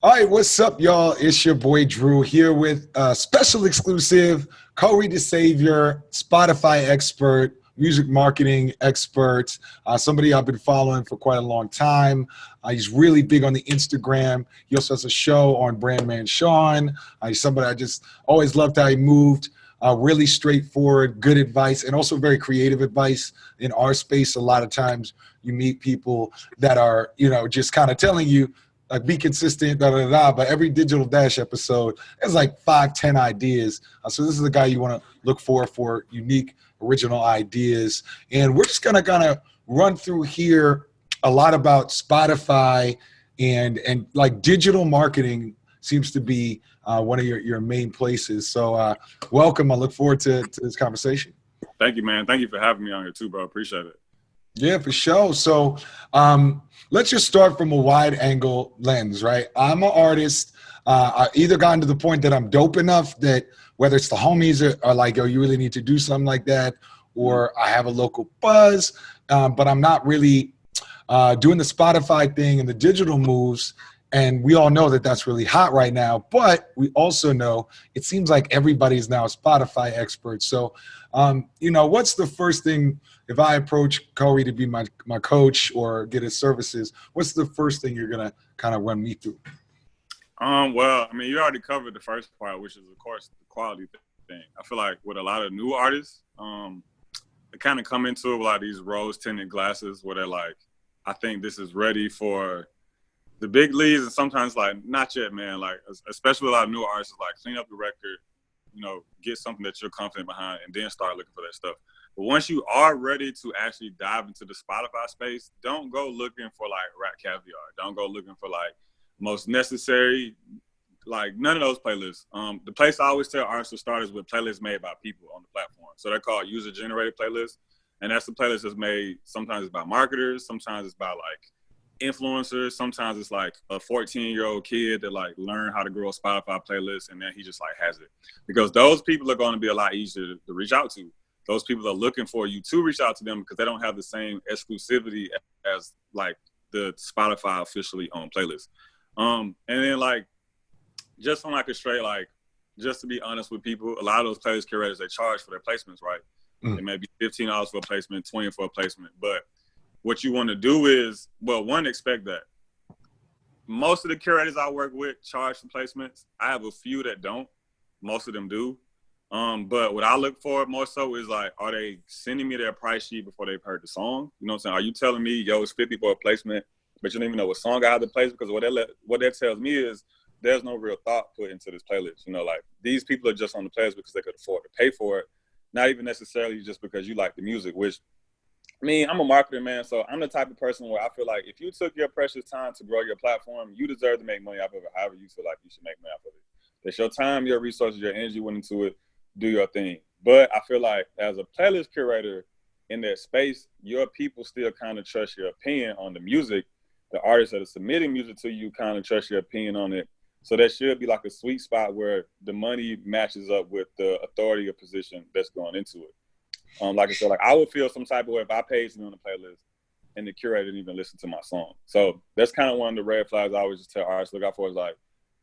All right, what's up, y'all? It's your boy Drew here with a special exclusive, Kohrey Da Savior, Spotify expert, music marketing expert, somebody I've been following for quite a long time. He's really big on the Instagram. He also has a show on Brandman Sean. He's somebody I just always loved how he moved. Really straightforward, good advice, and also very creative advice. In our space, a lot of times you meet people that are, just kind of telling you, like, be consistent, da da da. But every Digital Dash episode has like 5, 10 ideas. So this is the guy you want to look for unique, original ideas. And we're just gonna kind of run through here a lot about Spotify and like digital marketing seems to be one of your main places. So welcome. I look forward to this conversation. Thank you, man. Thank you for having me on here too, bro. Appreciate it. Yeah, for sure. So let's just start from a wide angle lens, right? I'm an artist. I either gotten to the point that I'm dope enough that whether it's the homies are like, yo, you really need to do something like that, or I have a local buzz, but I'm not really doing the Spotify thing and the digital moves. And we all know that that's really hot right now, but we also know it seems like everybody's now a Spotify expert. So, what's the first thing if I approach Kohrey to be my coach or get his services? What's the first thing you're gonna kind of run me through? Well, I mean, you already covered the first part, which is, of course, the quality thing. I feel like with a lot of new artists, they kind of come into it with like these rose-tinted glasses where they're like, I think this is ready for the big leagues, and sometimes like, not yet, man. Like, especially with a lot of new artists, like clean up the record, get something that you're confident behind, and then start looking for that stuff. But once you are ready to actually dive into the Spotify space, don't go looking for like rat caviar. Don't go looking for like most necessary, like none of those playlists. The place I always tell artists to start is with playlists made by people on the platform. So they're called user-generated playlists. And that's the playlist that's made, sometimes it's by marketers, sometimes it's by like influencers, sometimes it's like a 14-year-old kid that like learned how to grow a Spotify playlist and then he just like has it. Because those people are going to be a lot easier to reach out to. Those people are looking for you to reach out to them because they don't have the same exclusivity as like the Spotify officially owned playlist. And then like, just on like a straight, like, just to be honest with people, a lot of those playlist curators, they charge for their placements, right? It may be $15 for a placement, $20 for a placement. But what you want to do is, well, one, expect that. Most of the curators I work with charge for placements. I have a few that don't. Most of them do. But what I look for more so is like, are they sending me their price sheet before they've heard the song? You know what I'm saying? Are you telling me, yo, it's 50 for a placement, but you don't even know what song I have to place? Because what that tells me is there's no real thought put into this playlist. Like, these people are just on the playlist because they could afford to pay for it, not even necessarily just because you like the music, which, I mean, I'm a marketer, man, so I'm the type of person where I feel like if you took your precious time to grow your platform, you deserve to make money off of it however you feel like you should make money off of it. It's your time, your resources, your energy went into it, do your thing. But I feel like as a playlist curator in that space, your people still kind of trust your opinion on the music. The artists that are submitting music to you kind of trust your opinion on it. So there should be like a sweet spot where the money matches up with the authority or position that's going into it. Like I said, like I would feel some type of way if I paid something on the playlist and the curator didn't even listen to my song. So that's kind of one of the red flags I always just tell artists look out for is like,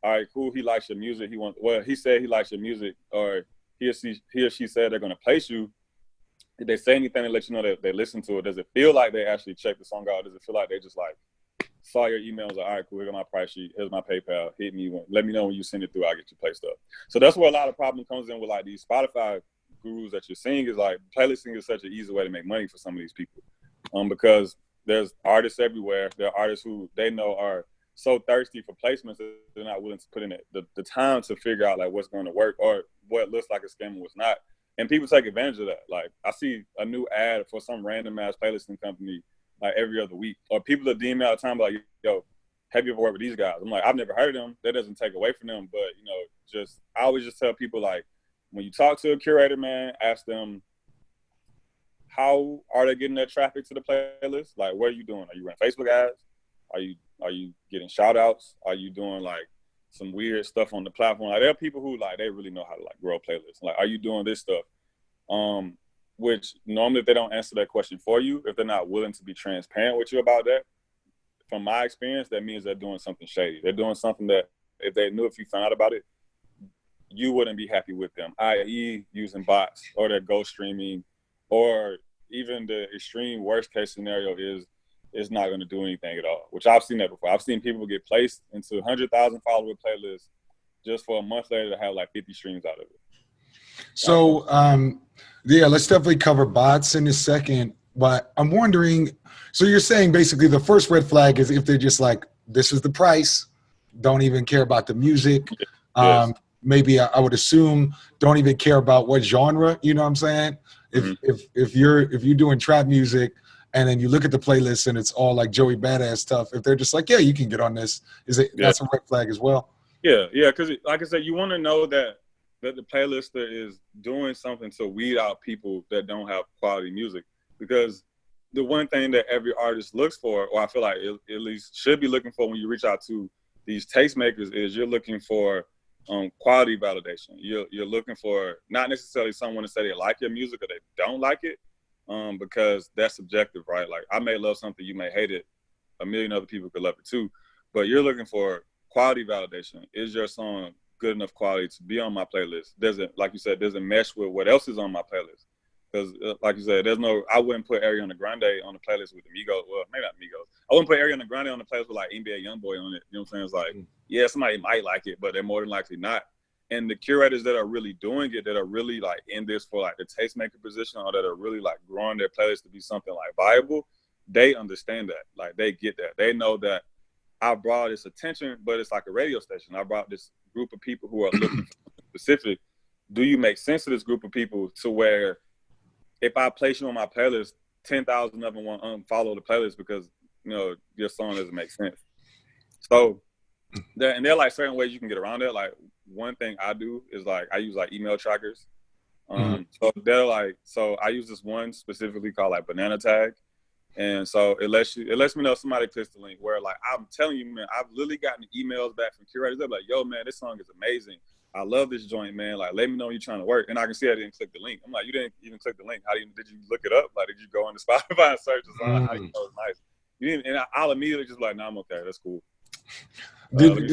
all right, cool, he likes your music. He said he likes your music, or he or she said they're going to place you. Did they say anything to let you know that they listen to it? Does it feel like they actually checked the song out? Does it feel like they just like saw your emails, like, all right, cool, here's my price sheet, here's my PayPal, hit me, let me know when you send it through, I'll get you placed up. So that's where a lot of problem comes in with like these Spotify gurus that you're seeing is like playlisting is such an easy way to make money for some of these people. Because there's artists everywhere. There are artists who they know are so thirsty for placements that they're not willing to put in the time to figure out like what's going to work or what looks like a scam and what's not. And people take advantage of that. Like I see a new ad for some random ass playlisting company like every other week, or people are DMing all the time like, yo, have you ever worked with these guys? I'm like, I've never heard of them. That doesn't take away from them, but I always just tell people like, when you talk to a curator, man, ask them how are they getting their traffic to the playlist? Like, what are you doing? Are you running Facebook ads? Are you getting shout outs? Are you doing like some weird stuff on the platform? Like, there are people who like they really know how to like grow playlists. Like, are you doing this stuff? Which normally if they don't answer that question for you, if they're not willing to be transparent with you about that, from my experience, that means they're doing something shady. They're doing something that if you found out about it, you wouldn't be happy with them, i.e. using bots or their ghost streaming, or even the extreme worst case scenario is not going to do anything at all, which I've seen that before. I've seen people get placed into 100,000 follower playlists just for a month later to have like 50 streams out of it. So, yeah, let's definitely cover bots in a second, but I'm wondering, so you're saying basically the first red flag is if they're just like, this is the price, don't even care about the music. Yes. Maybe I would assume don't even care about what genre, you know what I'm saying? If you're doing trap music and then you look at the playlist and it's all like Joey Badass stuff, if they're just like, yeah, you can get on this, that's a red flag as well? Yeah, because like I said, you want to know that the playlister is doing something to weed out people that don't have quality music. Because the one thing that every artist looks for, or I feel like at least should be looking for when you reach out to these tastemakers, is you're looking for quality validation. You're looking for not necessarily someone to say they like your music or they don't like it, because that's subjective, right? Like I may love something, you may hate it. A million other people could love it too. But you're looking for quality validation. Is your song good enough quality to be on my playlist? Like you said, doesn't mesh with what else is on my playlist? Because like you said, I wouldn't put Ariana Grande on the playlist with Amigos. Well, maybe not Amigos. I wouldn't put Ariana Grande on the playlist with like NBA Youngboy on it. You know what I'm saying? It's like, yeah, somebody might like it, but they're more than likely not. And the curators that are really doing it, that are really like in this for like the tastemaker position, or that are really like growing their playlist to be something like viable, they understand that. Like they get that. They know that I brought this attention, but it's like a radio station. I brought this group of people who are looking for something specific. Do you make sense to this group of people to where if I place you on my playlist, 10,000 of them won't unfollow the playlist because, you know, your song doesn't make sense. So, there are like certain ways you can get around it. Like one thing I do is like I use like email trackers. So I use this one specifically called like Banana Tag. And so it lets me know if somebody clicks the link, where like I'm telling you, man, I've literally gotten emails back from curators. They're like, yo, man, this song is amazing. I love this joint, man. Like, let me know when you're trying to work. And I can see I didn't click the link. I'm like, you didn't even click the link. Did you look it up? Like, did you go into Spotify and search the song? How do you know it's nice? You didn't, and I'll immediately just be like, no, I'm okay. That's cool. Did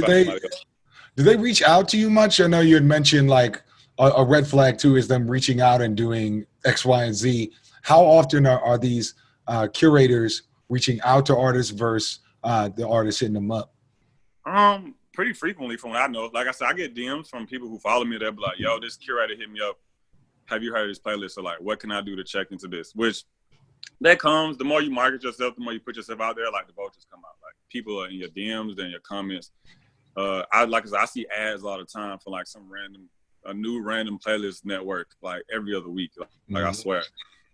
they reach out to you much? I know you had mentioned like a red flag too is them reaching out and doing X, Y, and Z. How often are these curators reaching out to artists versus the artists hitting them up? Pretty frequently from what I know. Like I said, I get DMs from people who follow me. They'll be like, yo, this curator hit me up. Have you heard of this playlist? Or like, what can I do to check into this? Which that comes, the more you market yourself, the more you put yourself out there, like the vultures come out. Like people are in your DMs, then your comments. I see ads all the time for like a new random playlist network, like every other week. Like I swear.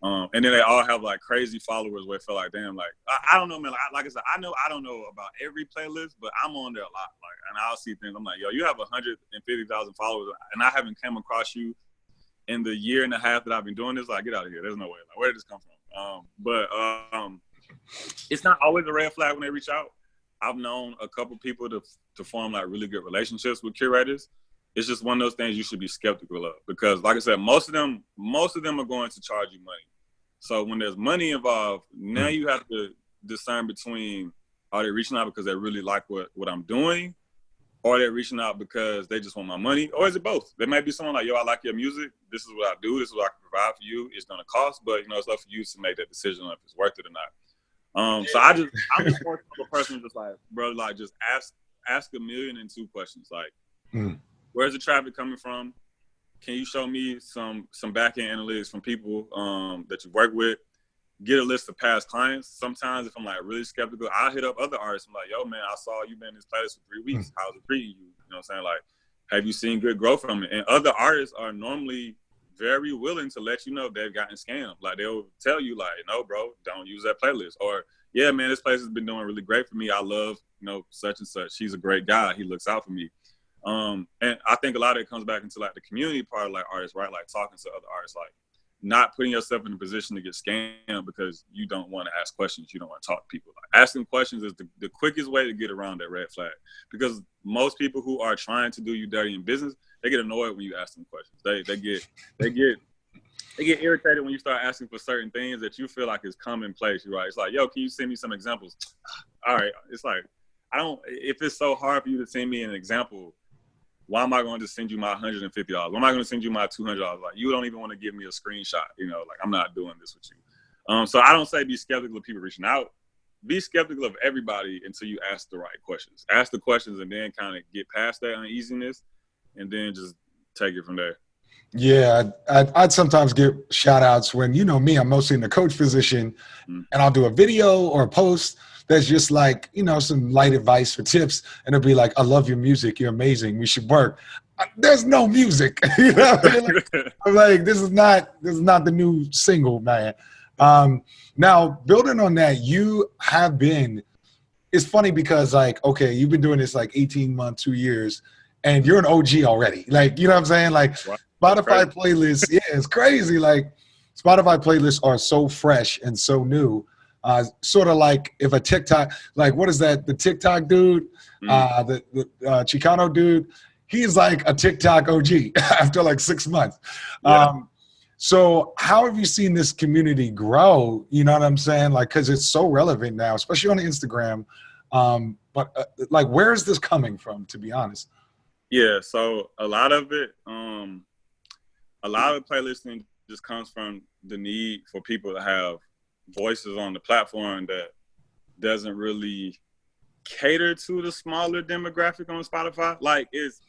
And then they all have like crazy followers where it feel like, damn, like I don't know, man. Like I said, I don't know about every playlist, but I'm on there a lot. Like, and I'll see things. I'm like, yo, you have 150,000 followers, and I haven't come across you in the year and a half that I've been doing this. Like, get out of here. There's no way. Like, where did this come from? But it's not always a red flag when they reach out. I've known a couple people to form like really good relationships with curators. It's just one of those things you should be skeptical of, because like I said, most of them are going to charge you money. So when there's money involved, now you have to discern between, are they reaching out because they really like what I'm doing, or are they reaching out because they just want my money, or is it both? There might be someone like, yo, I like your music. This is what I do. This is what I can provide for you. It's going to cost, but you know, it's up for you to make that decision if it's worth it or not. So I'm just more of a person just like, bro, like just ask 1,000,002 questions. Like, where's the traffic coming from? Can you show me some back-end analytics from people that you work with? Get a list of past clients. Sometimes if I'm like really skeptical, I'll hit up other artists. I'm like, yo, man, I saw you've been in this playlist for 3 weeks. How's it treating you? You know what I'm saying? Like, have you seen good growth from it? And other artists are normally very willing to let you know they've gotten scammed. Like, they'll tell you like, no, bro, don't use that playlist. Or, yeah, man, this place has been doing really great for me. I love, you know, such and such. He's a great guy. He looks out for me. And I think a lot of it comes back into like the community part of like artists, right? Like talking to other artists, like not putting yourself in a position to get scammed because you don't want to ask questions. You don't want to talk to people. Like asking questions is the quickest way to get around that red flag, because most people who are trying to do you dirty in business, they get annoyed when you ask them questions. They get irritated when you start asking for certain things that you feel like is commonplace, right? It's like, yo, can you send me some examples? all right, it's like, if it's so hard for you to send me an example, why am I going to send you my $150? Why am I going to send you my $200? Like, you don't even want to give me a screenshot, like, I'm not doing this with you. So I don't say be skeptical of people reaching out. Be skeptical of everybody until you ask the right questions. Ask the questions and then kind of get past that uneasiness and then just take it from there. Yeah, I'd sometimes get shout outs when, me, I'm mostly in the coach position, and I'll do a video or a post that's just like, some light advice or tips. And it'll be like, I love your music. You're amazing. We should work. There's no music. I'm like, this is not the new single, man. Now, building on that, you have been, it's funny because like, okay, you've been doing this like 18 months, 2 years, and you're an OG already. Like, you know what I'm saying? Like, Spotify playlists, yeah, it's crazy. Like, Spotify playlists are so fresh and so new. Sort of like if a TikTok, like, what is that? The TikTok dude, the Chicano dude, he's like a TikTok OG after like 6 months. Yeah. So how have you seen this community grow? You know what I'm saying? Like, because it's so relevant now, especially on Instagram. But like, where is this coming from, to be honest? Yeah, so a lot of it, a lot of playlisting just comes from the need for people to have voices on the platform that doesn't really cater to the smaller demographic on Spotify. Like, it's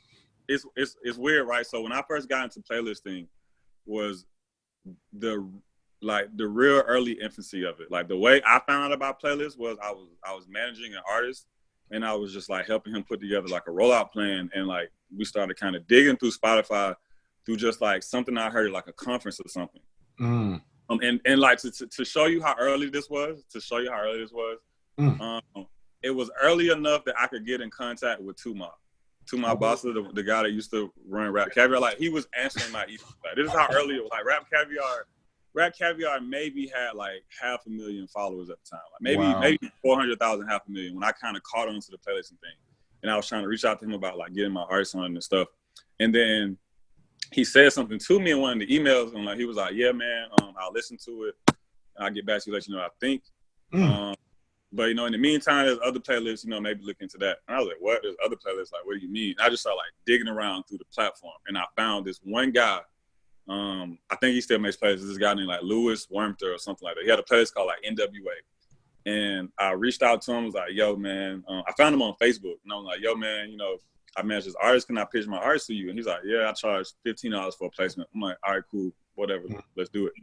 weird, right? So when I first got into playlisting was the real early infancy of it. Like, the way I found out about playlists was I was managing an artist, and I was just like helping him put together like a rollout plan, and like we started kind of digging through Spotify through just like something I heard at like a conference or something. And like to show you how early this was, it was early enough that I could get in contact with Tuma Boss, the guy that used to run Rap Caviar. Like, he was answering my email. Like, this is how early it was. Like, Rap Caviar maybe had like 500,000 followers at the time. Like maybe 400,000, 500,000 when I kind of caught on to the playlisting thing. And I was trying to reach out to him about like getting my artists on and stuff. And then he said something to me in one of the emails, and like he was like, "Yeah, man, I'll listen to it. I'll get back to you, let you know what I think." But in the meantime, there's other playlists, maybe look into that. And I was like, "What? There's other playlists? Like, what do you mean?" And I just started like digging around through the platform, and I found this one guy. I think he still makes playlists. This guy named like Lewis Wormter or something like that. He had a playlist called like NWA, and I reached out to him. I was like, "Yo, man," I found him on Facebook, and I was like, "Yo, man, I manage this artist. Can I pitch my artist to you?" And he's like, "Yeah, I charge $15 for a placement." I'm like, "All right, cool, whatever, let's do it."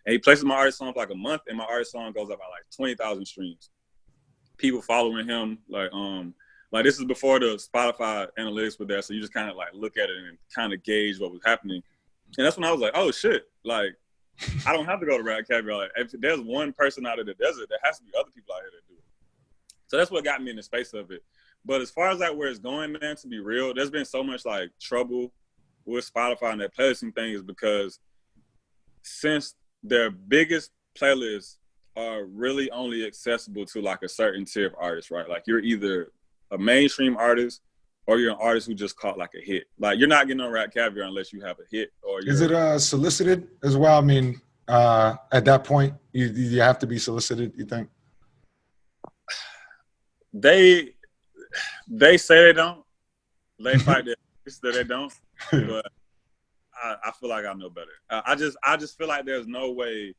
And he places my artist song for like a month, and my artist song goes up by like 20,000 streams. People following him, like this is before the Spotify analytics were there, so you just kind of like look at it and kind of gauge what was happening. And that's when I was like, "Oh shit!" Like, I don't have to go to Rap Caviar. Like, if there's one person out of the desert, there has to be other people out here that do it. So that's what got me in the space of it. But as far as like where it's going, man, to be real, there's been so much like trouble with Spotify and that playlisting thing is because since their biggest playlists are really only accessible to like a certain tier of artists, right? Like, you're either a mainstream artist or you're an artist who just caught like a hit. Like, you're not getting on Rap Caviar unless you have a hit. Or is it solicited as well? I mean, at that point, you have to be solicited, you think? They say they don't. They fight that they don't. But I feel like I know better. I just feel like there's no way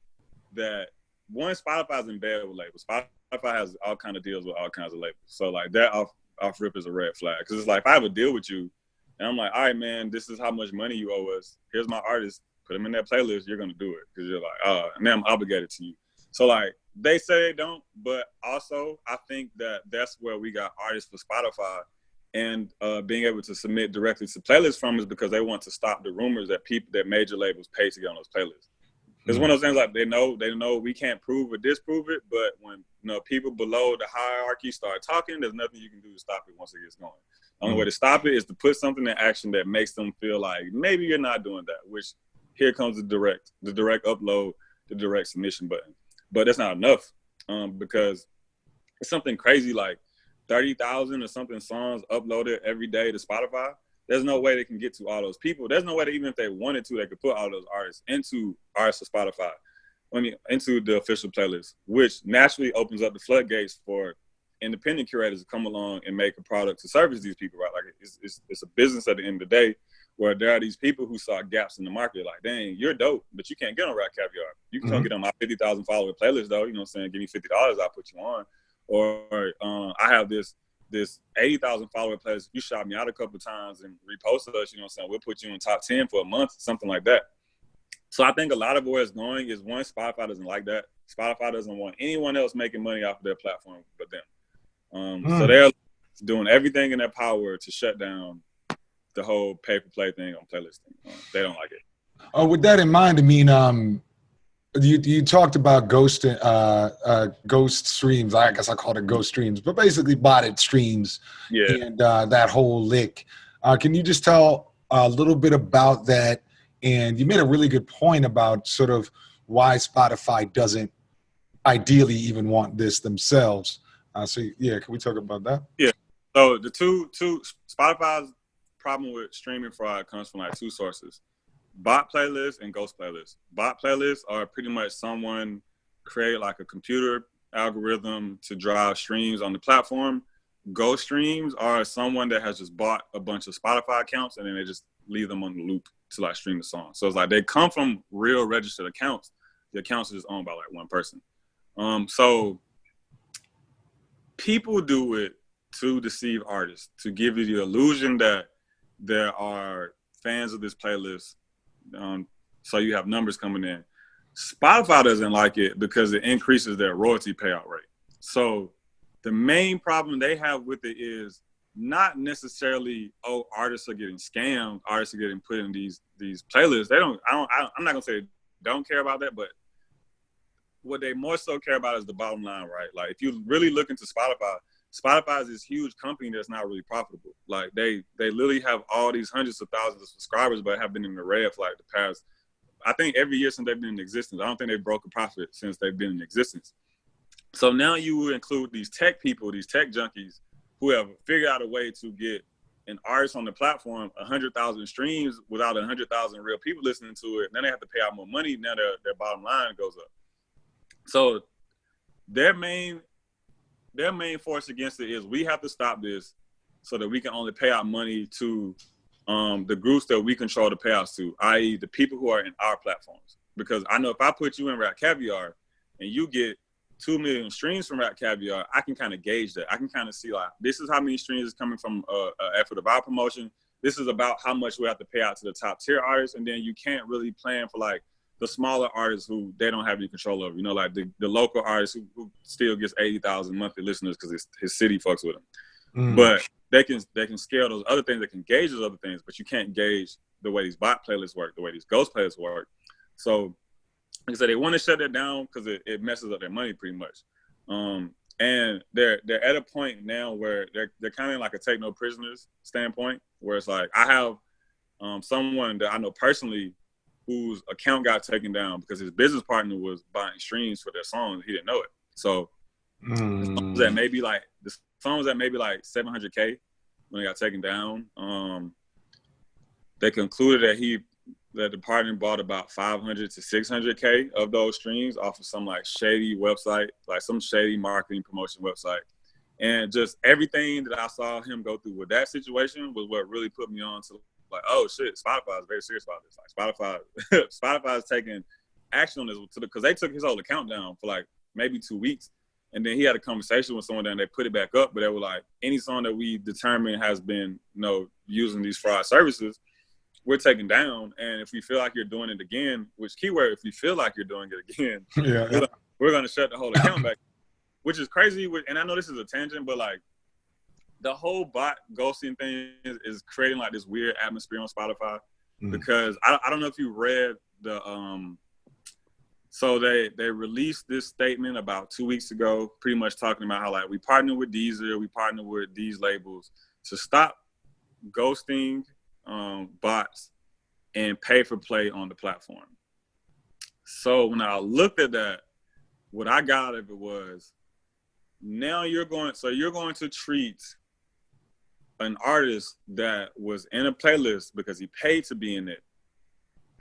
that Spotify's in bed with labels. Spotify has all kind of deals with all kinds of labels. So like that off rip is a red flag. Because it's like, if I have a deal with you, and I'm like, "All right, man, this is how much money you owe us. Here's my artist. Put them in that playlist. You're gonna do it because you're like, and then I'm obligated to you." So like, they say they don't, but also I think that that's where we got artists for Spotify and being able to submit directly to playlists from is because they want to stop the rumors that major labels pay to get on those playlists. It's one of those things like they know we can't prove or disprove it, but when people below the hierarchy start talking, there's nothing you can do to stop it once it gets going. The only way to stop it is to put something in action that makes them feel like maybe you're not doing that, which here comes the direct upload, the direct submission button. But that's not enough because it's something crazy like 30,000 or something songs uploaded every day to Spotify. There's no way they can get to all those people. There's no way that even if they wanted to, they could put all those artists into artists for Spotify, into the official playlist, which naturally opens up the floodgates for independent curators to come along and make a product to service these people, right? Like it's a business at the end of the day, where there are these people who saw gaps in the market. Like, dang, you're dope, but you can't get on Rap Caviar. You can come get on my 50,000 follower playlist though. You know what I'm saying? Give me $50, I'll put you on. Or I have this 80,000 follower playlist. You shot me out a couple of times and reposted us. You know what I'm saying? We'll put you in top 10 for a month, something like that. So I think a lot of where it's going is, one, Spotify doesn't like that. Spotify doesn't want anyone else making money off of their platform but them. So they're doing everything in their power to shut down the whole pay-for-play thing on playlisting. They don't like it. Oh, with that in mind, I mean, you talked about ghost streams. I guess I call it ghost streams, but basically botted streams. Yeah. And that whole lick. Can you just tell a little bit about that? And you made a really good point about sort of why Spotify doesn't ideally even want this themselves. So yeah, can we talk about that? Yeah. So the two Spotify's problem with streaming fraud comes from like two sources: bot playlists and ghost playlists. Bot playlists are pretty much someone create like a computer algorithm to drive streams on the platform. Ghost streams are someone that has just bought a bunch of Spotify accounts and then they just leave them on the loop to like stream the song. So it's like they come from real registered accounts. The accounts are just owned by like one person. So people do it to deceive artists, to give you the illusion that there are fans of this playlist. So you have numbers coming in. Spotify doesn't like it because it increases their royalty payout rate. So the main problem they have with it is not necessarily, oh, artists are getting scammed, artists are getting put in these playlists. I'm not gonna say they don't care about that, but what they more so care about is the bottom line, right? Like if you really look into Spotify is this huge company that's not really profitable. Like they literally have all these hundreds of thousands of subscribers, but have been in the red for like the past, I think every year since they've been in existence. I don't think they broke a profit since they've been in existence. So now you would include these tech people, these tech junkies, who have figured out a way to get an artist on the platform 100,000 streams without 100,000 real people listening to it. Then they have to pay out more money. Now their bottom line goes up. So their main force against it is, we have to stop this so that we can only pay out money to the groups that we control the payouts to, i.e. the people who are in our platforms. Because I know if I put you in Rap Caviar and you get 2 million streams from Rap Caviar, I can kind of gauge that. I can kind of see like, this is how many streams is coming from an effort of our promotion. This is about how much we have to pay out to the top tier artists. And then you can't really plan for like the smaller artists who they don't have any control over. You know, like the local artist who still gets 80,000 monthly listeners because his city fucks with him. But they can scale those other things, they can gauge those other things, but you can't gauge the way these bot playlists work, the way these ghost playlists work. So like I said, they want to shut that down because it messes up their money pretty much. And they're at a point now where they're kind of like a take no prisoners standpoint, where it's like, I have someone that I know personally whose account got taken down because his business partner was buying streams for their songs. He didn't know it. So the songs that maybe like 700K when it got taken down, they concluded that the partner bought about 500 to 600K of those streams off of some like shady website, like some shady marketing promotion website. And just everything that I saw him go through with that situation was what really put me on to like, oh shit, Spotify is very serious about this. Like Spotify is taking action on this because they took his whole account down for like maybe 2 weeks. And then he had a conversation with someone and they put it back up, but they were like, any song that we determine has been, using these fraud services, we're taking down. And if we feel like you're doing it again, which keyword, if we feel like you're doing it again, we're going to shut the whole account back, which is crazy. And I know this is a tangent, but like the whole bot ghosting thing is creating like this weird atmosphere on Spotify because I don't know if you read so they released this statement about 2 weeks ago, pretty much talking about how like we partner with Deezer, we partner with these labels to stop ghosting bots and pay for play on the platform. So when I looked at that, what I got out of it was, now you're going to treat an artist that was in a playlist because he paid to be in it,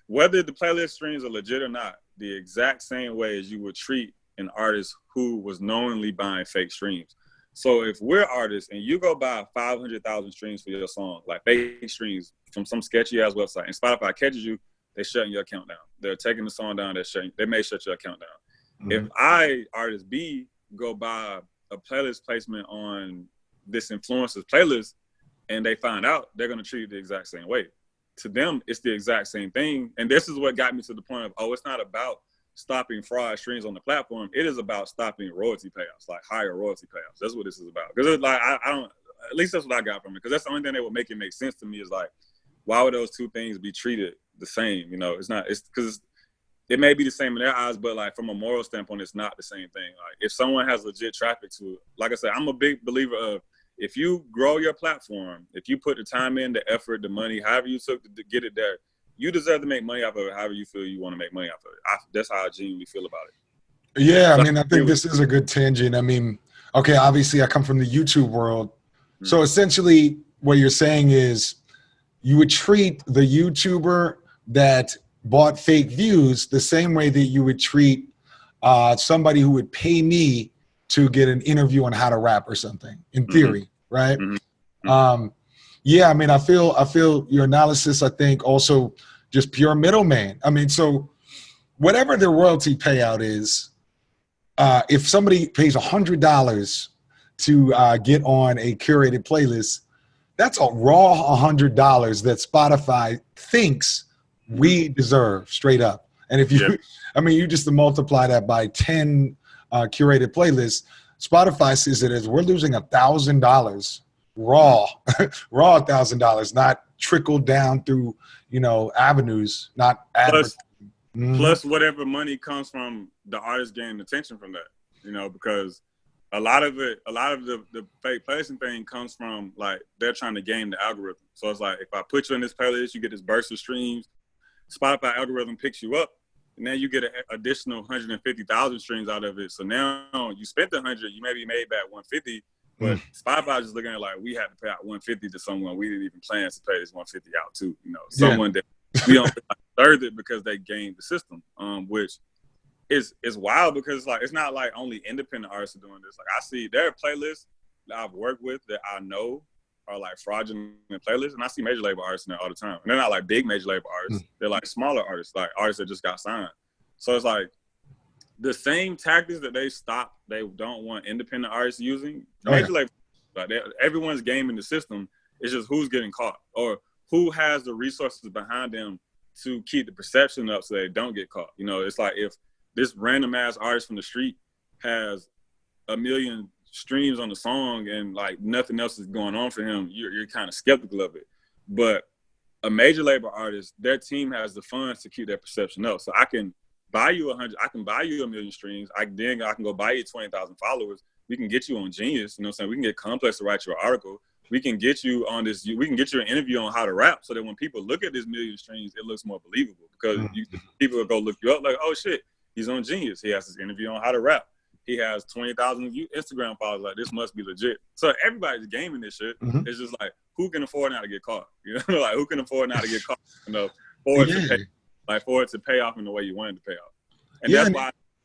whether the playlist streams are legit or not, the exact same way as you would treat an artist who was knowingly buying fake streams. So if we're artists and you go buy 500,000 streams for your song, like fake streams from some sketchy ass website, and Spotify catches you, they shutting your account down. They're taking the song down. They may shut your account down. If I, artist B, go buy a playlist placement on this influencer's playlist, and they find out, they're gonna treat it the exact same way. To them, it's the exact same thing. And this is what got me to the point of, oh, it's not about stopping fraud streams on the platform. It is about stopping royalty payouts, like higher royalty payouts. That's what this is about. Because it's like, I don't, at least that's what I got from it. Because that's the only thing that would make it make sense to me is like, why would those two things be treated the same? You know, it's not, it's because it may be the same in their eyes, but like from a moral standpoint, it's not the same thing. Like if someone has legit traffic to it, like I said, I'm a big believer of, if you grow your platform, if you put the time in, the effort, the money, however you took to get it there, you deserve to make money off of it however you feel you want to make money off of it. That's how I genuinely feel about it. Yeah, I mean, I think this is a good tangent. I mean, okay, obviously I come from the YouTube world. So essentially what you're saying is you would treat the YouTuber that bought fake views the same way that you would treat somebody who would pay me to get an interview on how to rap or something, in theory, right? Yeah, I mean, I feel your analysis, I think also just pure middleman. I mean, so whatever their royalty payout is, if somebody pays $100 to get on a curated playlist, that's a raw $100 that Spotify thinks we deserve straight up. And if you, I mean, you just multiply that by 10 curated playlists, Spotify sees it as we're losing $1,000 raw, raw $1,000, not trickled down through, you know, avenues, not plus whatever money comes from the artist gaining attention from that, you know, because a lot of the fake placing thing comes from like they're trying to game the algorithm. So it's like if I put you in this playlist, you get this burst of streams. Spotify algorithm picks you up, and then you get an additional 150,000 streams out of it. So now you spent the 100, you maybe made back 150, but Spotify just looking at it like we had to pay out 150 to someone we didn't even plan to pay this 150 out to. You know, someone that we don't deserve it because they gamed the system, which is wild because like it's not like only independent artists are doing this. Like I see there are playlists that I've worked with that I know are like fraudulent playlists, and I see major label artists in there all the time. And they're not like big major label artists; they're like smaller artists, like artists that just got signed. So it's like the same tactics that they don't want independent artists using. Major label, like everyone's gaming the system. It's just who's getting caught or who has the resources behind them to keep the perception up so they don't get caught. You know, it's like if this random ass artist from the street has 1 million streams on the song and like nothing else is going on for him, you're kind of skeptical of it. But a major label artist, their team has the funds to keep their perception up. So I can buy you 100, I can buy you 1 million streams. I can go buy you 20,000 followers. We can get you on Genius. You know what I'm saying? We can get Complex to write you an article. We can get you on this. We can get you an interview on how to rap so that when people look at this 1 million streams, it looks more believable because people will go look you up like, oh shit, he's on Genius. He has this interview on how to rap. He has 20,000 Instagram followers. Like, this must be legit. So everybody's gaming this shit. It's just like, who can afford now to get caught? You know, like who can afford now to get caught? You know, for it to pay off in the way you wanted to pay off. And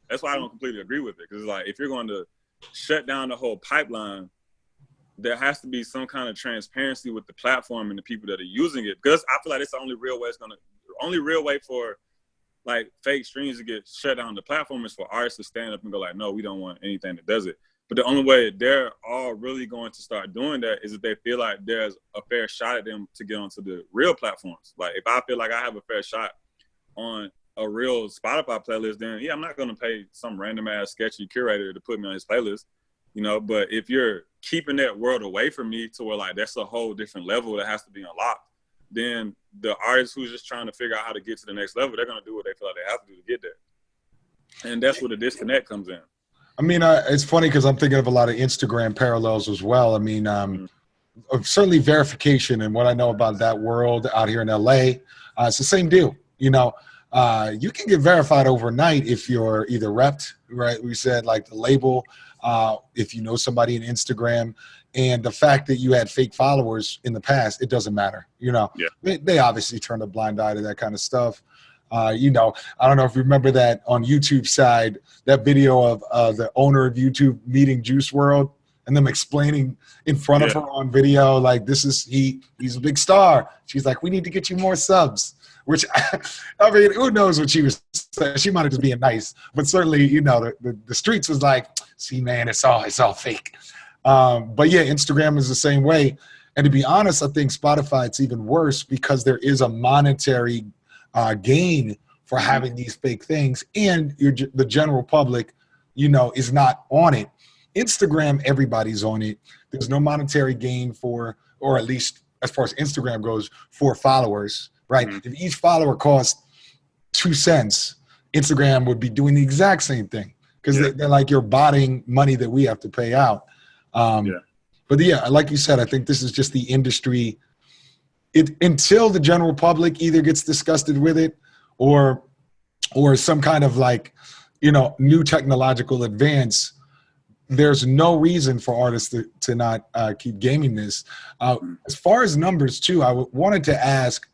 that's why I don't completely agree with it. Because it's like, if you're going to shut down the whole pipeline, there has to be some kind of transparency with the platform and the people that are using it. Because I feel like it's the only real way for like fake streams to get shut down the platform is for artists to stand up and go like, no, we don't want anything that does it. But the only way they're all really going to start doing that is if they feel like there's a fair shot at them to get onto the real platforms. Like if I feel like I have a fair shot on a real Spotify playlist, then yeah, I'm not going to pay some random ass sketchy curator to put me on his playlist, you know. But if you're keeping that world away from me to where like that's a whole different level that has to be unlocked, then the artist who's just trying to figure out how to get to the next level, they're going to do what they feel like they have to do to get there. And that's where the disconnect comes in. I mean, it's funny because I'm thinking of a lot of Instagram parallels as well. I mean, certainly verification and what I know about that world out here in LA, it's the same deal. You know, you can get verified overnight if you're either repped, right? We said like the label, if you know somebody in Instagram, and the fact that you had fake followers in the past, it doesn't matter. You know, they obviously turned a blind eye to that kind of stuff. You know, I don't know if you remember that on YouTube side, that video of the owner of YouTube meeting Juice WRLD, and them explaining in front of her on video, like, this is, he's a big star. She's like, we need to get you more subs, which, I mean, who knows what she was saying. She might have just being nice, but certainly, you know, the streets was like, see, man, it's all fake. But yeah, Instagram is the same way. And to be honest, I think Spotify, it's even worse because there is a monetary gain for having these fake things, and the general public, you know, is not on it. Instagram, everybody's on it. There's no monetary gain for, or at least as far as Instagram goes, for followers, right? If each follower cost 2 cents, Instagram would be doing the exact same thing because they're like, you're botting money that we have to pay out. But yeah, like you said, I think this is just the industry. Until the general public either gets disgusted with it or some kind of, like, you know, new technological advance, there's no reason for artists to not keep gaming this. As far as numbers too, I wanted to ask,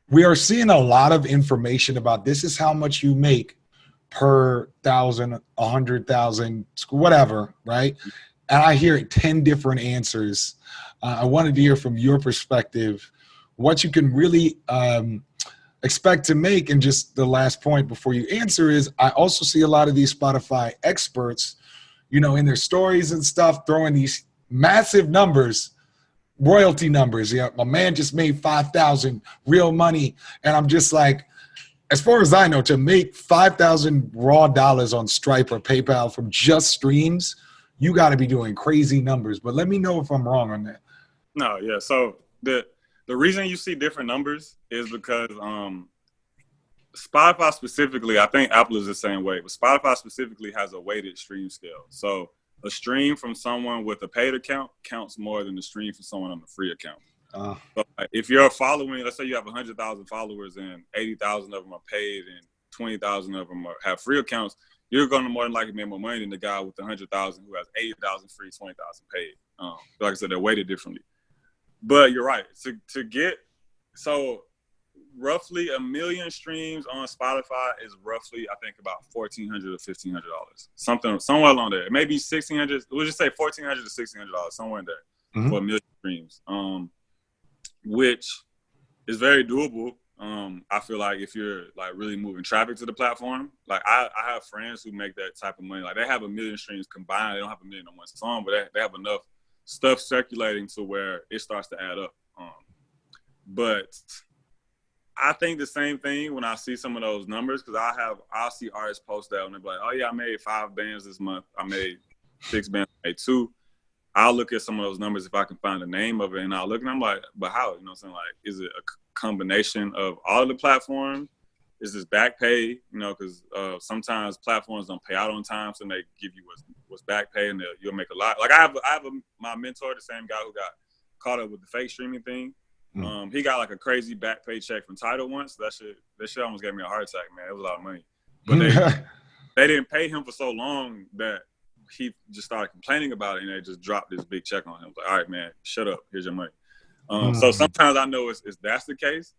we are seeing a lot of information about this is how much you make per 1,000, 100,000, whatever, right? And I hear 10 different answers. I wanted to hear from your perspective what you can really expect to make. And just the last point before you answer is, I also see a lot of these Spotify experts, you know, in their stories and stuff, throwing these massive numbers, royalty numbers. Yeah, my man just made 5,000 real money. And I'm just like, as far as I know, to make 5,000 raw dollars on Stripe or PayPal from just streams, you got to be doing crazy numbers. But let me know if I'm wrong on that. No, yeah. So the reason you see different numbers is because Spotify specifically, I think Apple is the same way, but Spotify specifically has a weighted stream scale. So a stream from someone with a paid account counts more than a stream from someone on a free account. So if you're following, let's say you have 100,000 followers and 80,000 of them are paid and 20,000 of them have free accounts, you're going to more than likely make more money than the guy with 100,000 who has 80,000 free, 20,000 paid. Like I said, they're weighted differently. But you're right. To get, so roughly 1 million streams on Spotify is roughly, I think, about $1,400 or $1,500. Somewhere along there. It may be $1,600. We'll just say $1,400 to $1,600, somewhere in there for 1 million streams, which is very doable. I feel like if you're like really moving traffic to the platform, like I have friends who make that type of money. Like they have 1 million streams combined. They don't have 1 million on one song, but they have enough stuff circulating to where it starts to add up. But I think the same thing when I see some of those numbers, because I'll see artists post that and they're like, oh yeah, I made 5 bands this month. I made 6 bands, I made 2. I'll look at some of those numbers if I can find the name of it, and I'll look and I'm like, but how? You know what I'm saying? Like, is it a combination of all of the platforms? Is this back pay? You know, because sometimes platforms don't pay out on time, so they give you what's back pay, and you'll make a lot. Like I have my mentor, the same guy who got caught up with the fake streaming thing. He got like a crazy back pay check from Tidal once. That shit almost gave me a heart attack, man. It was a lot of money, but they didn't pay him for so long that he just started complaining about it, and they just dropped this big check on him. Like, all right, man, shut up. Here's your money. So sometimes I know that's the case.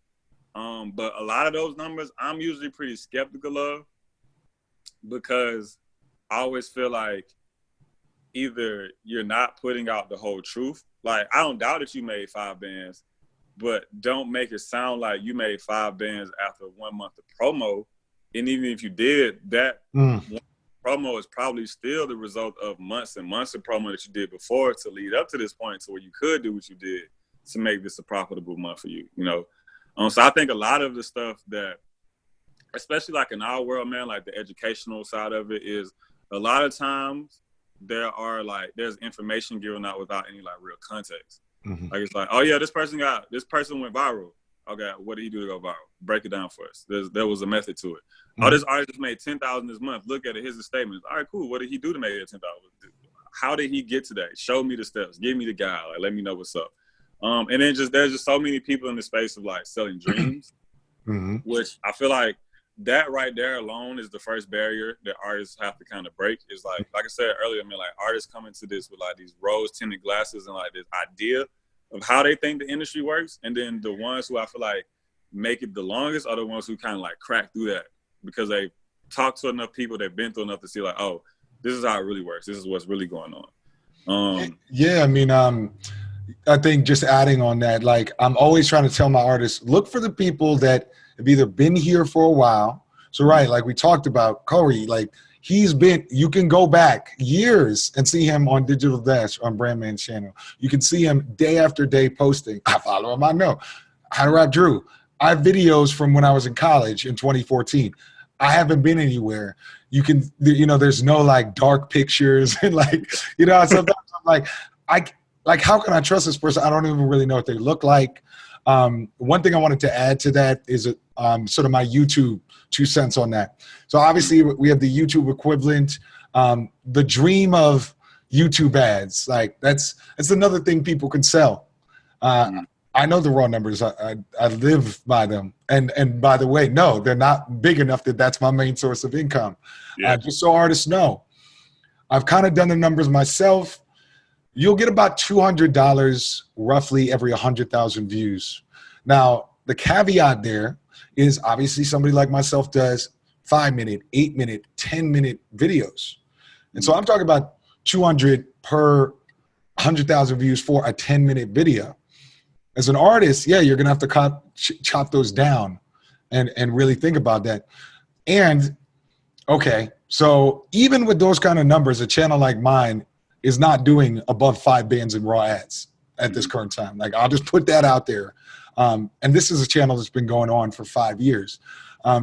But a lot of those numbers I'm usually pretty skeptical of, because I always feel like either you're not putting out the whole truth. Like, I don't doubt that you made 5 bands, but don't make it sound like you made 5 bands after 1 month of promo. And even if you did, that promo is probably still the result of months and months of promo that you did before to lead up to this point to where you could do what you did to make this a profitable month for you, you know? So I think a lot of the stuff that, especially like in our world, man, like the educational side of it, is a lot of times there's information given out without any like real context. Like it's like, oh yeah, this person went viral. Okay, what did he do to go viral? Break it down for us. There was a method to it. Oh, this artist made 10,000 this month. Look at it. Here's the statement. All right, cool. What did he do to make it 10,000? How did he get to that? Show me the steps. Give me the guy. Like, let me know what's up. And then there's just so many people in the space of like selling dreams, which I feel like that right there alone is the first barrier that artists have to kind of break. Is like I said earlier, I mean, like artists come into this with like these rose tinted glasses and like this idea of how they think the industry works. And then the ones who I feel like make it the longest are the ones who kind of like crack through that because they talk to enough people, they've been through enough to see like, oh, this is how it really works. This is what's really going on. Yeah, I mean, I think just adding on that, like I'm always trying to tell my artists, look for the people that have either been here for a while. So right, like we talked about Korey, like you can go back years and see him on Digital Dash on Brandman's channel. You can see him day after day posting. I follow him, I know. How to Rap Drew. I have videos from when I was in college in 2014. I haven't been anywhere. You can, there's no like dark pictures and like, sometimes I'm like, how can I trust this person? I don't even really know what they look like. One thing I wanted to add to that is sort of my YouTube 2 cents on that. So obviously we have the YouTube equivalent, the dream of YouTube ads. Like that's another thing people can sell. I know the raw numbers. I live by them. And by the way, no, they're not big enough that that's my main source of income. Yeah. Just so artists know, I've kind of done the numbers myself. You'll get about $200 roughly every 100,000 views. Now, the caveat there is obviously somebody like myself does 5-minute, 8-minute, 10-minute videos. And so I'm talking about 200 per 100,000 views for a 10-minute video. As an artist, yeah, you're going to have to chop those down and really think about that. And, okay, so even with those kind of numbers, a channel like mine is not doing above 5 bands in raw ads at this current time. Like, I'll just put that out there. And this is a channel that's been going on for 5 years.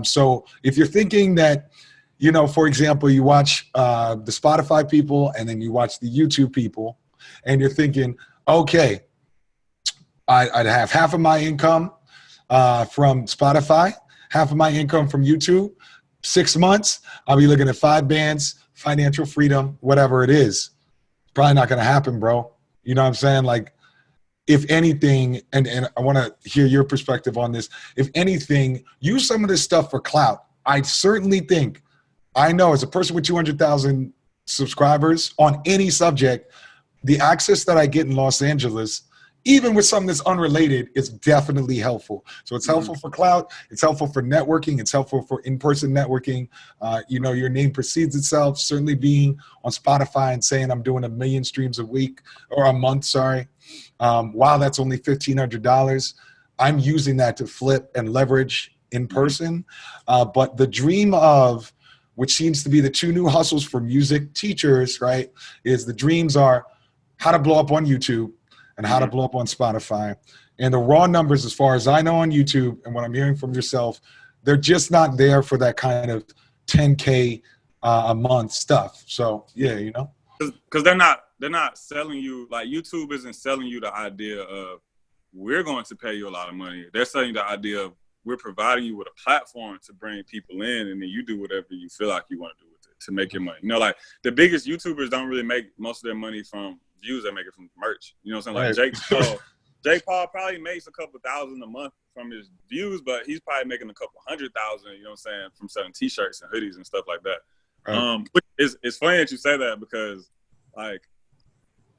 So if you're thinking that, for example, you watch the Spotify people and then you watch the YouTube people and you're thinking, okay, I'd have half of my income from Spotify, half of my income from YouTube. 6 months, I'll be looking at 5 bands, financial freedom, whatever it is. Probably not going to happen, bro. You know what I'm saying? Like, if anything, and I want to hear your perspective on this, if anything, use some of this stuff for clout. I certainly think, I know as a person with 200,000 subscribers on any subject, the access that I get in Los Angeles, even with something that's unrelated, is definitely helpful. So it's helpful for clout. It's helpful for networking. It's helpful for in-person networking. Your name precedes itself. Certainly being on Spotify and saying I'm doing 1 million streams a week or a month, sorry. Wow, that's only $1,500. I'm using that to flip and leverage in person. But the dream of, which seems to be the 2 new hustles for music teachers, right, is the dreams are how to blow up on YouTube and how to blow up on Spotify. And the raw numbers, as far as I know on YouTube and what I'm hearing from yourself, they're just not there for that kind of 10K a month stuff. So yeah, because they're not selling you, like YouTube isn't selling you the idea of we're going to pay you a lot of money. They're selling you the idea of we're providing you with a platform to bring people in, and then you do whatever you feel like you want to do with it to make your money. Like the biggest YouTubers don't really make most of their money from views. They make it from merch. You know what I'm saying? Like Jake Paul probably makes a couple thousand a month from his views, but he's probably making a couple 100,000, you know what I'm saying, from selling t-shirts and hoodies and stuff like that. Right. It's funny that you say that because like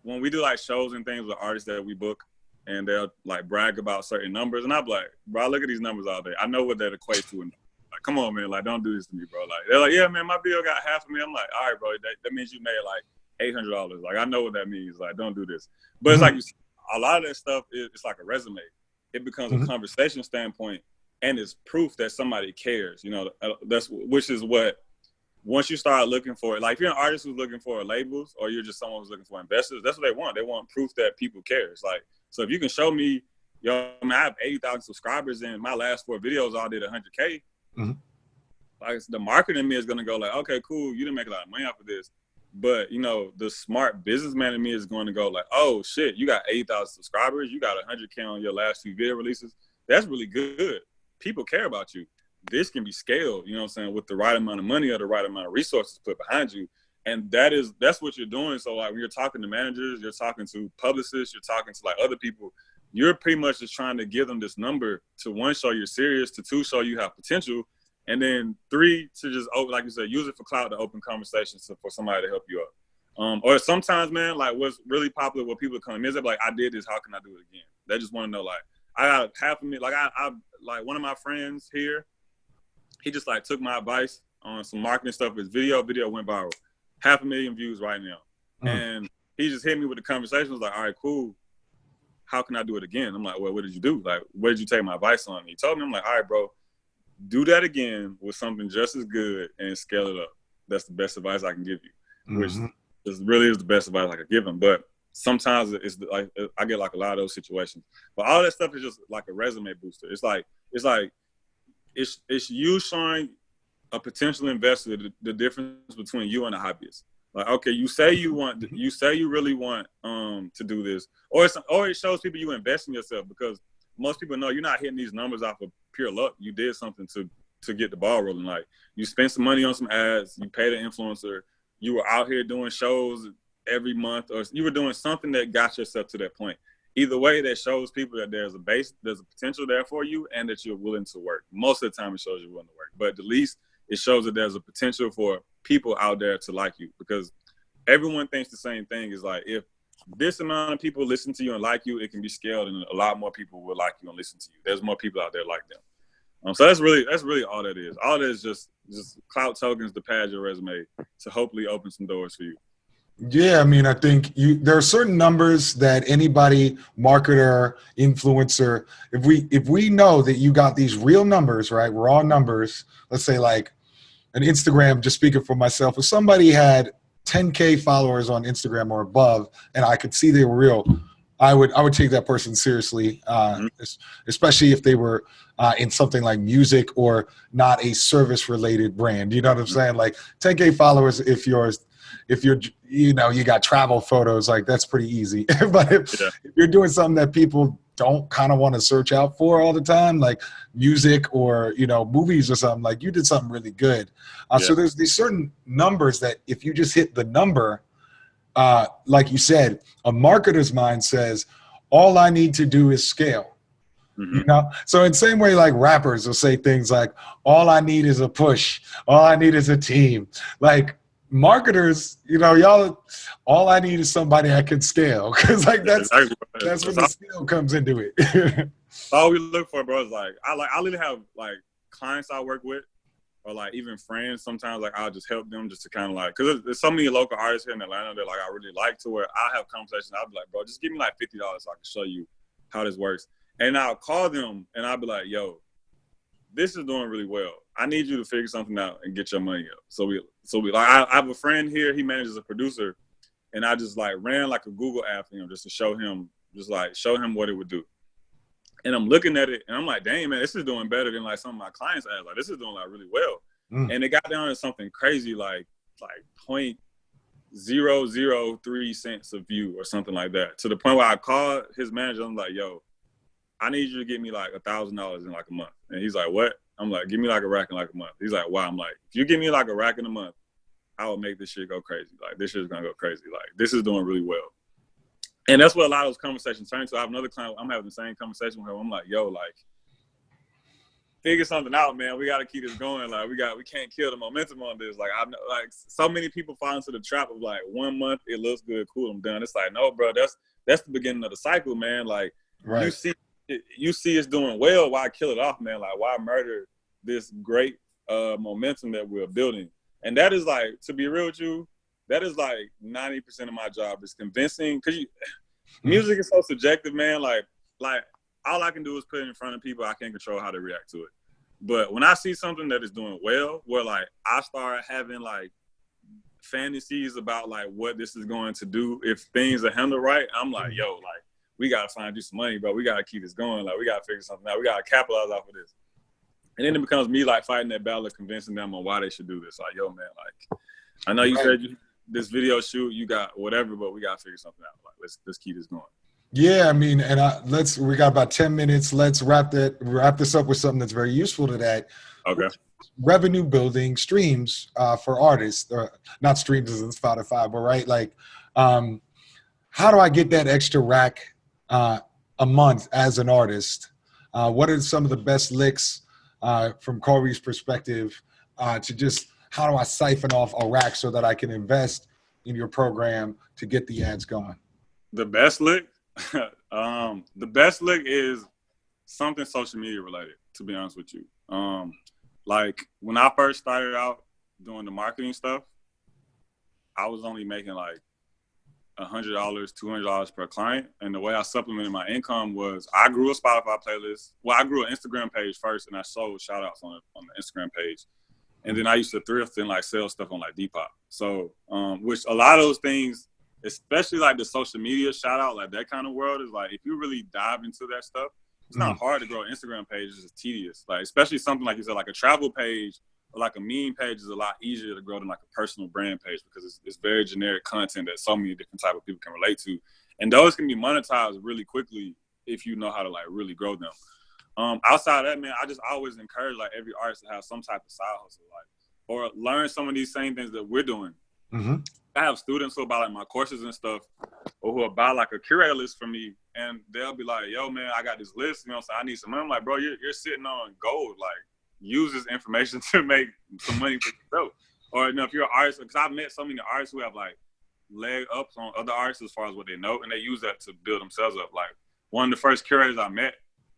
when we do like shows and things with artists that we book and they'll like brag about certain numbers and I'm like, bro, I look at these numbers all day. I know what that equates to. And like, come on, man, like don't do this to me, bro. Like they're like, yeah, man, my bill got half of me. I'm like, all right, bro, that means you made like $800. Like I know what that means. Like don't do this. But it's like a lot of that stuff it's like a resume. It becomes a conversation standpoint and it's proof that somebody cares. Which is what once you start looking for it, like if you're an artist who's looking for labels or you're just someone who's looking for investors, that's what they want. They want proof that people care. It's like, so if you can show me, I have 80,000 subscribers and my last 4 videos all did 100K. Like the marketing in me is gonna go like, okay, cool, you didn't make a lot of money off of this. But, the smart businessman in me is going to go like, oh, shit, you got 80,000 subscribers. You got 100K on your last few video releases. That's really good. People care about you. This can be scaled, you know what I'm saying, with the right amount of money or the right amount of resources put behind you. And that's what you're doing. So, like, when you're talking to managers, you're talking to publicists, you're talking to, like, other people, you're pretty much just trying to give them this number to, 1, show you're serious, to 2, show you have potential. And then 3, to just, like you said, use it for clout to open conversations for somebody to help you out. Or sometimes, man, like what's really popular, what people come in is like, I did this, how can I do it again? They just want to know, like, I got half of me, like I like one of my friends here, he just like took my advice on some marketing stuff. His video went viral, 500,000 views right now. And he just hit me with the conversation. Was like, all right, cool. How can I do it again? I'm like, well, what did you do? Like, what did you take my advice on? He told me, I'm like, all right, bro, do that again with something just as good and scale it up. That's the best advice I can give you, which really is the best advice I could give him. But sometimes it's like I get like a lot of those situations. But all that stuff is just like a resume booster. It's you showing a potential investor the difference between you and a hobbyist. Like, okay, you say you really want to do this, or it shows people you invest in yourself, because most people know you're not hitting these numbers off of pure luck. You did something to get the ball rolling. Like, you spent some money on some ads, you paid an influencer, you were out here doing shows every month, or you were doing something that got yourself to that point. Either way, that shows people that there's a potential there for you, and that you're willing to work. Most of the time, it shows you're willing to work, but at least it shows that there's a potential for people out there to like you, because everyone thinks the same thing. Is like, if this amount of people listen to you and like you, it can be scaled, and a lot more people will like you and listen to you. There's more people out there like them. So that's really all that is. All that is just clout tokens to pad your resume to hopefully open some doors for you. Yeah, I mean, I think there are certain numbers that anybody, marketer, influencer, if we know that you got these real numbers, right, raw numbers, let's say like an Instagram, just speaking for myself, if somebody had 10K followers on Instagram or above, and I could see they were real, I would take that person seriously, especially if they were in something like music or not a service-related brand. You know what I'm saying? Like 10K followers, if you're you got travel photos, like that's pretty easy. But if you're doing something that people don't kind of want to search out for all the time, like music or movies or something, like you did something really good. So there's these certain numbers that if you just hit the number, like you said, a marketer's mind says, all I need to do is scale. So in the same way, like rappers will say things like, all I need is a push, all I need is a team. Like marketers, y'all, all I need is somebody I can scale, because like that's when the scale comes into it. All we look for, bro, is I literally have like clients I work with, or like even friends. Sometimes like I'll just help them just to kind of like, because there's so many local artists here in Atlanta that like I really like, to where I have conversations. I'll be like, bro, just give me like $50 so I can show you how this works. And I'll call them and I'll be like, yo, this is doing really well. I need you to figure something out and get your money up. So we like, I have a friend here. He manages a producer, and I just like ran like a Google ad for him just to show him what it would do. And I'm looking at it and I'm like, dang man, this is doing better than like some of my clients ads. Like, this is doing like really well. And it got down to something crazy like 0.003 cents a view or something like that. To the point where I called his manager. I'm like, yo, I need you to get me like $1,000 in like a month. And he's like, what? I'm like, give me like a rack in like a month. He's like, wow. I'm like, if you give me like a rack in a month, I will make this shit go crazy. Like, this shit's gonna go crazy. Like, this is doing really well. And that's what a lot of those conversations turn to. I have another client, I'm having the same conversation with him. I'm like, yo, like, figure something out, man. We gotta keep this going. Like, we can't kill the momentum on this. Like, I know, like, so many people fall into the trap of like 1 month, it looks good, cool, I'm done. It's like, no, bro, that's the beginning of the cycle, man. Like, right. You see it's doing well, why kill it off, man? Like, why murder this great momentum that we're building? And that is like, to be real with you, that is like 90% of my job is convincing, because music is so subjective, man. Like all I can do is put it in front of people. I can't control how they react to it. But when I see something that is doing well, where like I start having like fantasies about like what this is going to do if things are handled right, I'm like, yo, like, we got to find you some money, bro. We got to keep this going. Like, we got to figure something out. We got to capitalize off of this. And then it becomes me, like, fighting that battle of convincing them on why they should do this. Like, yo, man, like, I know you said this video shoot, you got whatever, but we got to figure something out. Like, let's keep this going. Yeah, I mean, and we got about 10 minutes. Let's wrap this up with something that's very useful to that. Okay. Revenue building streams for artists, or not streams as in Spotify, but right, like, how do I get that extra rack a month as an artist? What are some of the best licks from Korey's perspective to just, how do I siphon off a rack so that I can invest in your program to get the ads going? The best lick? The best lick is something social media related, to be honest with you. Like when I first started out doing the marketing stuff, I was only making like $100, $200 per client. And the way I supplemented my income was I grew a Spotify playlist. Well, I grew an Instagram page first, and I sold shout outs on the Instagram page. And then I used to thrift and like sell stuff on like Depop. So, which a lot of those things, especially like the social media shout out, like that kind of world is like, if you really dive into that stuff, it's not hard to grow an Instagram page. It's just tedious. Like, especially something like you said, like a travel page or like a meme page is a lot easier to grow than like a personal brand page because it's very generic content that so many different type of people can relate to. And those can be monetized really quickly if you know how to like really grow them. Outside of that, man, I just always encourage like every artist to have some type of side hustle, like, or learn some of these same things that we're doing. I have students who buy like my courses and stuff, or who will buy like a curator list from me, and they'll be like, "Yo, man, I got this list. You know, so I need some money." I'm like, "Bro, you're sitting on gold. Like, use this information to make some money for yourself." Or you know, if you're an artist, because I've met so many artists who have like leg ups on other artists as far as what they know, and they use that to build themselves up. Like one of the first curators I met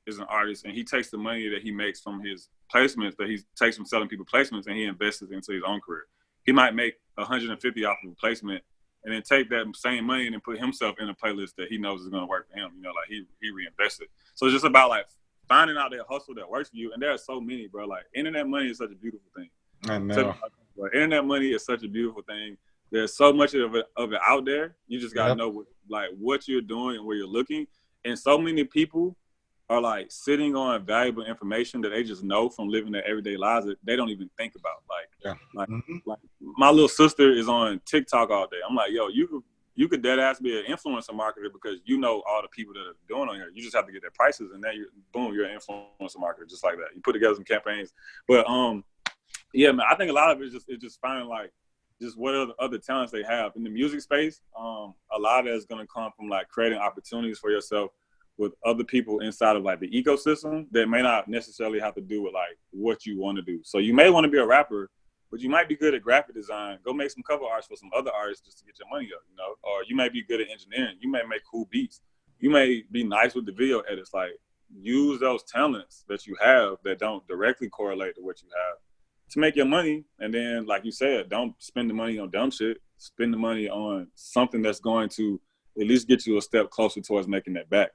is an artist, and he takes the money that he makes from his placements, that he takes from selling people placements, and he invests it into his own career. He might make 150 off of a placement, and then take that same money and then put himself in a playlist that he knows is going to work for him. You know, like he reinvested. So it's just about like finding out that hustle that works for you. And there are so many, bro. Like internet money is such a beautiful thing. I know. Internet money is such a beautiful thing. There's so much of it out there. You just got to know what you're doing and where you're looking. And so many people are like sitting on valuable information that they just know from living their everyday lives that they don't even think about. Like my little sister is on TikTok all day. I'm like, yo, you could dead ass be an influencer marketer because you know all the people that are doing on here. You just have to get their prices, and then you're an influencer marketer just like that. You put together some campaigns, but yeah, man, I think a lot of it is just finding like just what other talents they have in the music space. A lot of it is going to come from like creating opportunities for yourself with other people inside of like the ecosystem that may not necessarily have to do with like what you want to do. So you may want to be a rapper, but you might be good at graphic design. Go make some cover arts for some other artists just to get your money up, you know? Or you may be good at engineering. You may make cool beats. You may be nice with the video edits. Like use those talents that you have that don't directly correlate to what you have to make your money. And then, like you said, don't spend the money on dumb shit. Spend the money on something that's going to at least get you a step closer towards making that back.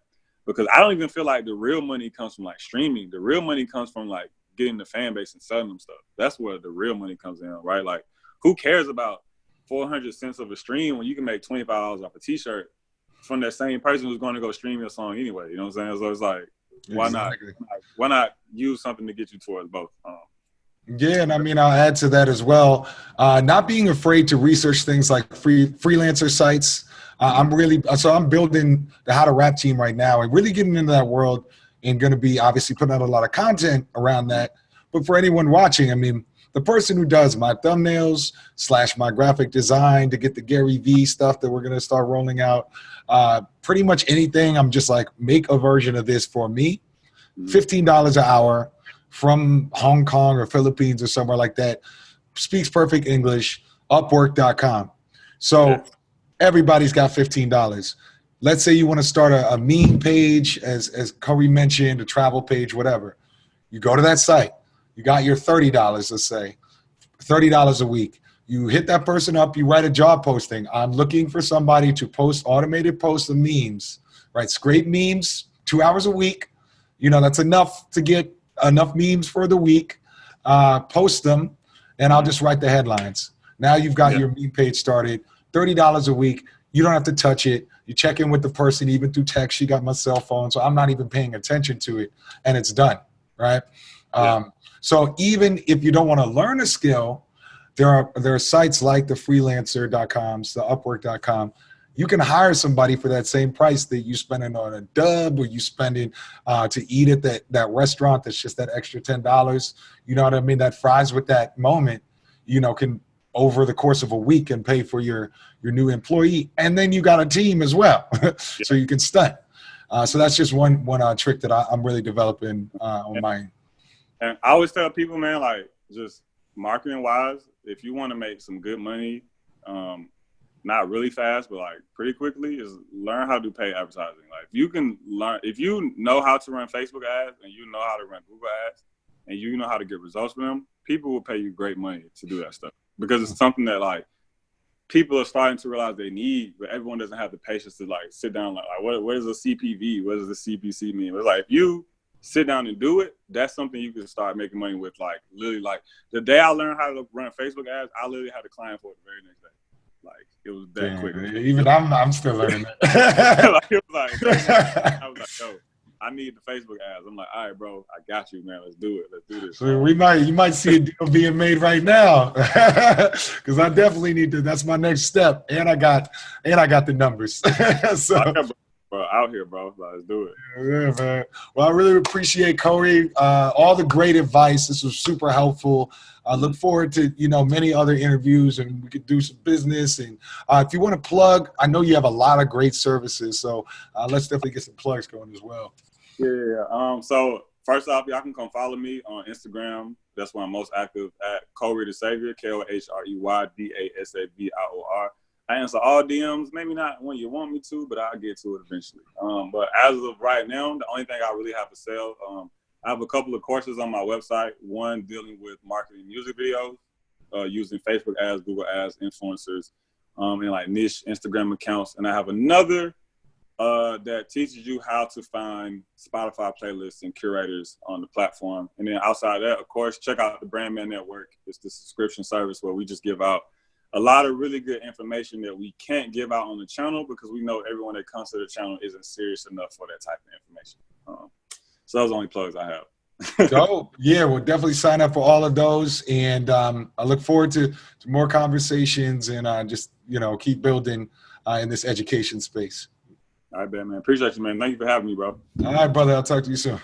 Because I don't even feel like the real money comes from like streaming. The real money comes from like getting the fan base and selling them stuff. That's where the real money comes in, right? Like, who cares about 400 cents of a stream when you can make $25 off a t-shirt from that same person who's going to go stream your song anyway? You know what I'm saying? So it's like, why not use something to get you towards both? Yeah, and I mean, I'll add to that as well. Not being afraid to research things like freelancer sites. I'm building the How to Rap team right now and really getting into that world and going to be obviously putting out a lot of content around that. But for anyone watching, I mean, the person who does my thumbnails / my graphic design to get the Gary V stuff that we're going to start rolling out, pretty much anything, I'm just like, make a version of this for me, $15 an hour from Hong Kong or Philippines or somewhere like that, speaks perfect English, Upwork.com. So everybody's got $15. Let's say you want to start a meme page, as Korey mentioned, a travel page, whatever. You go to that site. You got your $30, let's say, $30 a week. You hit that person up. You write a job posting. I'm looking for somebody to post automated posts of memes, right? Scrape memes, 2 hours a week. You know, that's enough to get enough memes for the week. Post them, and I'll just write the headlines. Now you've got your meme page started. $30 a week. You don't have to touch it. You check in with the person even through text. She got my cell phone, so I'm not even paying attention to it, and it's done, right? So even if you don't want to learn a skill, there are sites like the freelancer.coms, the upwork.com. You can hire somebody for that same price that you spending on a dub or you spending to eat at that restaurant that's just that extra $10. You know what I mean? That fries with that moment, you know, can over the course of a week and pay for your new employee. And then you got a team as well. So you can stunt. So that's just one trick that I'm really developing on my end. And I always tell people, man, like just marketing wise, if you want to make some good money, not really fast, but like pretty quickly, is learn how to do paid advertising. Like if you know how to run Facebook ads and you know how to run Google ads and you know how to get results from them, people will pay you great money to do that stuff because it's something that like people are starting to realize they need, but everyone doesn't have the patience to like sit down. Like what is a CPV? What does a CPC mean? It's like if you sit down and do it, that's something you can start making money with. Like literally, like the day I learned how to run Facebook ads, I literally had a client for it the very next day. Like it was that quick. Even I'm still learning that. Like, it was like I was like, yo, I need the Facebook ads. I'm like, all right, bro, I got you, man. Let's do it. Let's do this. So you might see a deal being made right now, because I definitely need to. That's my next step, and I got the numbers. So bro, out here, bro. Let's do it. Yeah, man. Well, I really appreciate Korey, all the great advice. This was super helpful. I look forward to many other interviews, and we could do some business. And if you want to plug, I know you have a lot of great services, so let's definitely get some plugs going as well. Yeah. So first off, y'all can come follow me on Instagram. That's where I'm most active at Kohrey Da Savior, KOHREY DASAVIOR. I answer all DMs, maybe not when you want me to, but I'll get to it eventually. But as of right now, the only thing I really have to sell, I have a couple of courses on my website. One dealing with marketing music videos, using Facebook ads, Google ads, influencers, and like niche Instagram accounts. And I have another that teaches you how to find Spotify playlists and curators on the platform. And then outside of that, of course, check out the Brand Man Network. It's the subscription service where we just give out a lot of really good information that we can't give out on the channel because we know everyone that comes to the channel isn't serious enough for that type of information. So those are the only plugs I have. Dope. Yeah, we'll definitely sign up for all of those. And I look forward to more conversations and just, keep building in this education space. All right, man. Appreciate you, man. Thank you for having me, bro. All right, brother. I'll talk to you soon.